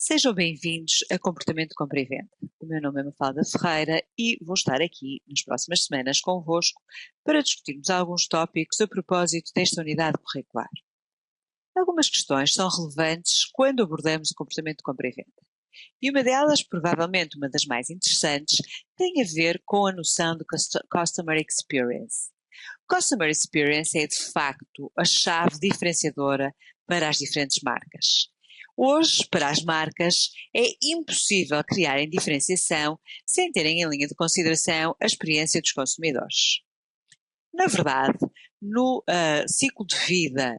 Sejam bem-vindos a Comportamento de Compra e Venda. O meu nome é Mafalda Ferreira e vou estar aqui nas próximas semanas convosco para discutirmos alguns tópicos a propósito desta unidade curricular. Algumas questões são relevantes quando abordamos o comportamento de compra e venda. E uma delas, provavelmente uma das mais interessantes, tem a ver com a noção de Customer Experience. Customer Experience é, de facto, a chave diferenciadora para as diferentes marcas. Hoje, para as marcas, é impossível criarem diferenciação sem terem em linha de consideração a experiência dos consumidores. Na verdade, no ciclo de vida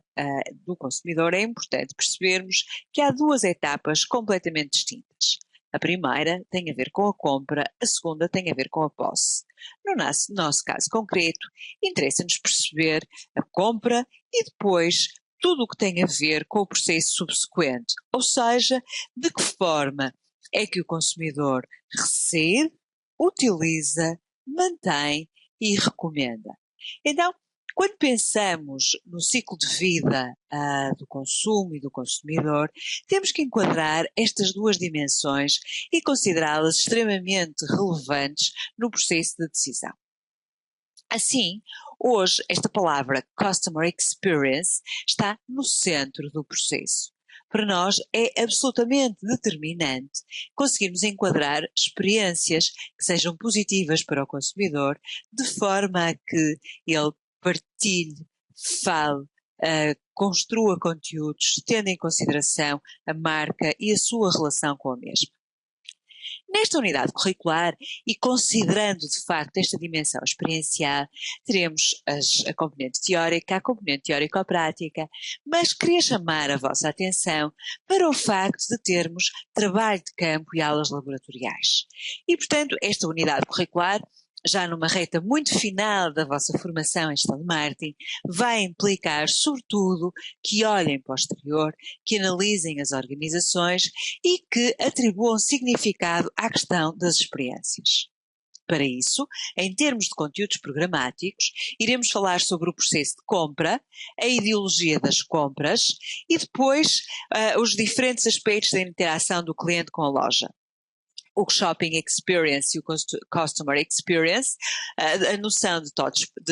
do consumidor é importante percebermos que há duas etapas completamente distintas. A primeira tem a ver com a compra, a segunda tem a ver com a posse. No nosso caso concreto, interessa-nos perceber a compra e depois tudo o que tem a ver com o processo subsequente, ou seja, de que forma é que o consumidor recebe, utiliza, mantém e recomenda. Então, quando pensamos no ciclo de vida do consumo e do consumidor, temos que enquadrar estas duas dimensões e considerá-las extremamente relevantes no processo de decisão. Assim, hoje esta palavra Customer Experience está no centro do processo. Para nós é absolutamente determinante conseguirmos enquadrar experiências que sejam positivas para o consumidor, de forma a que ele partilhe, fale, construa conteúdos, tendo em consideração a marca e a sua relação com a mesma. Nesta unidade curricular, e considerando de facto esta dimensão experiencial, teremos a componente teórica, a componente teórico-prática, mas queria chamar a vossa atenção para o facto de termos trabalho de campo e aulas laboratoriais. E, portanto, esta unidade curricular, já numa reta muito final da vossa formação em gestão de marketing, vai implicar, sobretudo, que olhem para o exterior, que analisem as organizações e que atribuam significado à questão das experiências. Para isso, em termos de conteúdos programáticos, iremos falar sobre o processo de compra, a ideologia das compras e depois os diferentes aspectos da interação do cliente com a loja. O Shopping Experience e o Customer Experience, a noção de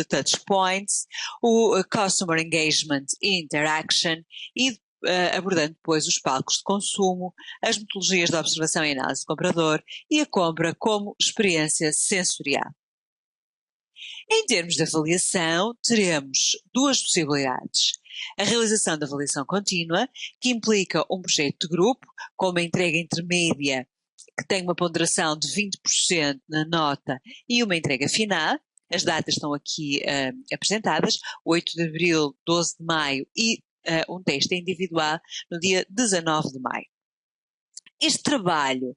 touch points, o Customer Engagement e Interaction e abordando depois os palcos de consumo, as metodologias de observação e análise do comprador e a compra como experiência sensorial. Em termos de avaliação, teremos duas possibilidades. A realização da avaliação contínua, que implica um projeto de grupo com uma entrega intermédia que tem uma ponderação de 20% na nota e uma entrega final. As datas estão aqui apresentadas, 8 de abril, 12 de maio e um teste individual no dia 19 de maio. Este trabalho,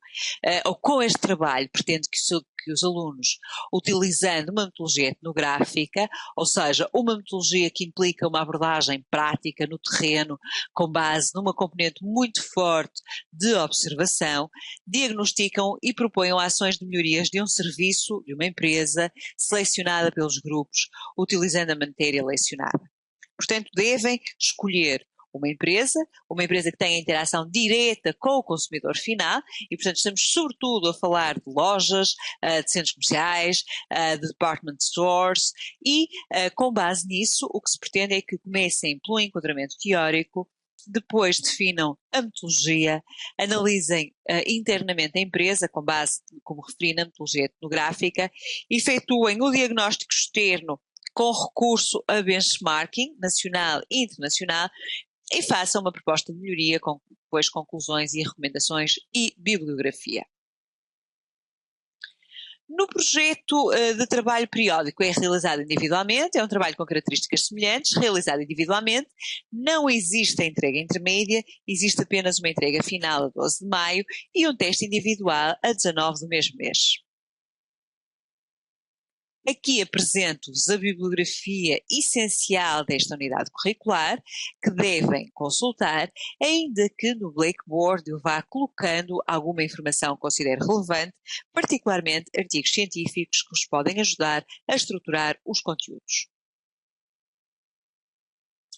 ou com este trabalho, pretendo que os alunos, utilizando uma metodologia etnográfica, ou seja, uma metodologia que implica uma abordagem prática no terreno, com base numa componente muito forte de observação, diagnosticam e proponham ações de melhorias de um serviço, de uma empresa, selecionada pelos grupos, utilizando a matéria lecionada. Portanto, devem escolher uma empresa que tenha interação direta com o consumidor final e, portanto, estamos sobretudo a falar de lojas, de centros comerciais, de department stores e, com base nisso, o que se pretende é que comecem pelo enquadramento teórico, depois definam a metodologia, analisem internamente a empresa com base, como referi, na metodologia etnográfica, efetuem o diagnóstico externo com recurso a benchmarking nacional e internacional e façam uma proposta de melhoria com depois conclusões e recomendações e bibliografia. No projeto de trabalho periódico é realizado individualmente, é um trabalho com características semelhantes, realizado individualmente, não existe a entrega intermédia, existe apenas uma entrega final a 12 de maio e um teste individual a 19 do mesmo mês. Aqui apresento-vos a bibliografia essencial desta unidade curricular, que devem consultar, ainda que no Blackboard eu vá colocando alguma informação que considere relevante, particularmente artigos científicos que vos podem ajudar a estruturar os conteúdos.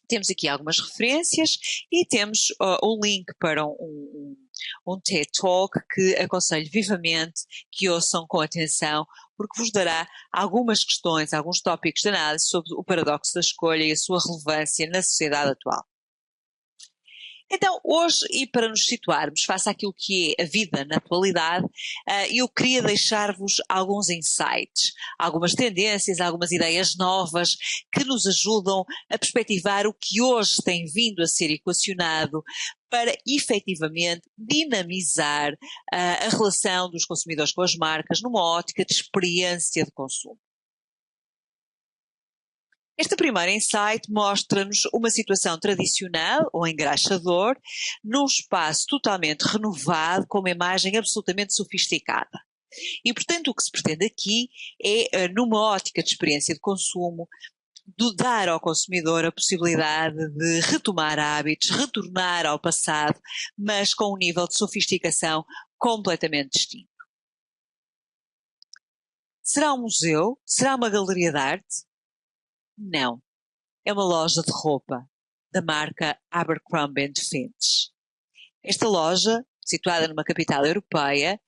Temos aqui algumas referências e temos um link para um TED Talk que aconselho vivamente que ouçam com atenção, porque vos dará algumas questões, alguns tópicos de análise sobre o paradoxo da escolha e a sua relevância na sociedade atual. Então, hoje, e para nos situarmos face àquilo que é a vida na atualidade, eu queria deixar-vos alguns insights, algumas tendências, algumas ideias novas que nos ajudam a perspectivar o que hoje tem vindo a ser equacionado para efetivamente dinamizar a relação dos consumidores com as marcas numa ótica de experiência de consumo. Este primeiro insight mostra-nos uma situação tradicional ou engraxador num espaço totalmente renovado com uma imagem absolutamente sofisticada. E, portanto, o que se pretende aqui é, numa ótica de experiência de consumo, de dar ao consumidor a possibilidade de retomar hábitos, retornar ao passado, mas com um nível de sofisticação completamente distinto. Será um museu? Será uma galeria de arte? Não. É uma loja de roupa da marca Abercrombie & Fitch. Esta loja, situada numa capital europeia,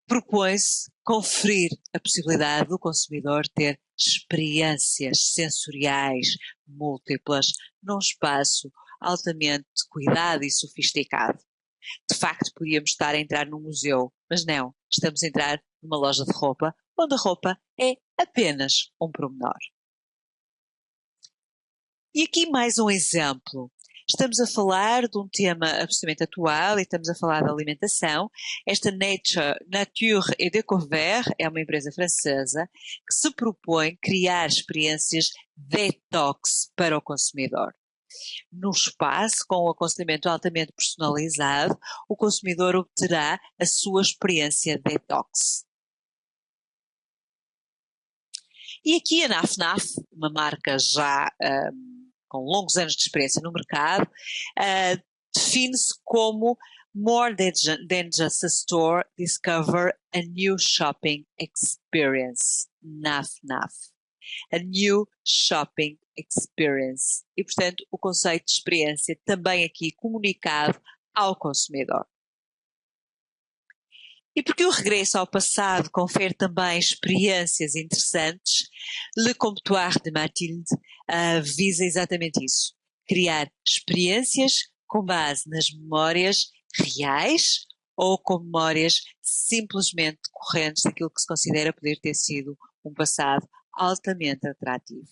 propõe-se conferir a possibilidade do consumidor ter experiências sensoriais múltiplas num espaço altamente cuidado e sofisticado. De facto, podíamos estar a entrar num museu, mas não, estamos a entrar numa loja de roupa, onde a roupa é apenas um pormenor. E aqui mais um exemplo. Estamos a falar de um tema absolutamente atual e estamos a falar de alimentação. Esta Nature et Découverte é uma empresa francesa que se propõe criar experiências detox para o consumidor. No espaço, com um aconselhamento altamente personalizado, o consumidor obterá a sua experiência detox. E aqui a NAF, uma marca já com longos anos de experiência no mercado, define-se como more than just a store, discover a new shopping experience. NAF. A new shopping experience. E, portanto, o conceito de experiência também aqui comunicado ao consumidor. E porque o regresso ao passado confere também experiências interessantes, Le Comptoir de Mathilde visa exatamente isso, criar experiências com base nas memórias reais ou com memórias simplesmente decorrentes daquilo que se considera poder ter sido um passado altamente atrativo.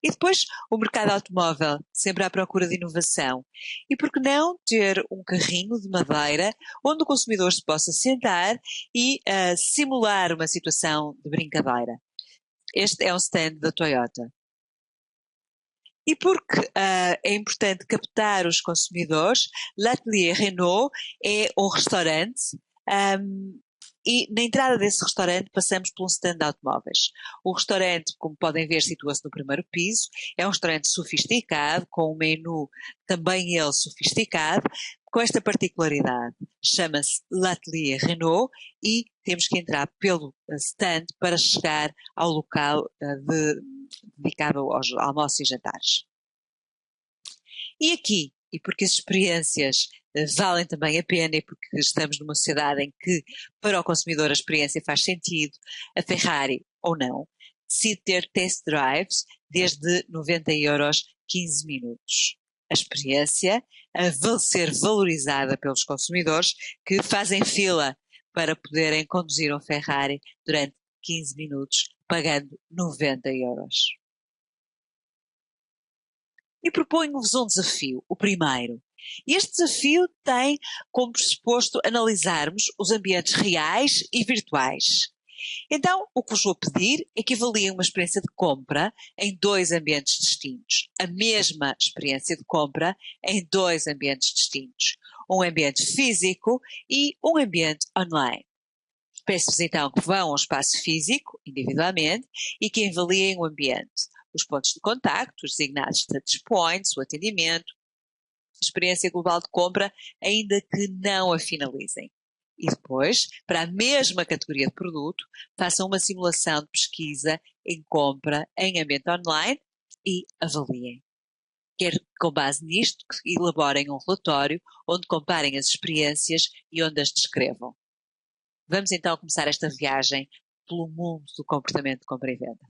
E depois o mercado automóvel, sempre à procura de inovação. E por que não ter um carrinho de madeira onde o consumidor se possa sentar e simular uma situação de brincadeira? Este é um stand da Toyota. E porque é importante captar os consumidores, l'Atelier Renault é um restaurante e na entrada desse restaurante passamos por um stand de automóveis. O restaurante, como podem ver, situa-se no primeiro piso. É um restaurante sofisticado, com um menu também ele sofisticado, com esta particularidade. Chama-se l'Atelier Renault e temos que entrar pelo stand para chegar ao local dedicado aos almoços e jantares. E aqui, e porque as experiências valem também a pena e porque estamos numa sociedade em que para o consumidor a experiência faz sentido, a Ferrari ou não, decide ter test drives desde 90€, 15 minutos. A experiência a ser valorizada pelos consumidores que fazem fila para poderem conduzir um Ferrari durante 15 minutos, pagando 90€. E proponho-vos um desafio, o primeiro. Este desafio tem como pressuposto analisarmos os ambientes reais e virtuais. Então, o que vos vou pedir é que avaliem uma experiência de compra em dois ambientes distintos. A mesma experiência de compra em dois ambientes distintos. Um ambiente físico e um ambiente online. Peço-vos então que vão ao espaço físico, individualmente, e que avaliem o ambiente. Os pontos de contacto, os designados touch points, o atendimento, a experiência global de compra, ainda que não a finalizem. E depois, para a mesma categoria de produto, façam uma simulação de pesquisa em compra em ambiente online e avaliem. Quero que, com base nisto, que elaborem um relatório onde comparem as experiências e onde as descrevam. Vamos então começar esta viagem pelo mundo do comportamento de compra e venda.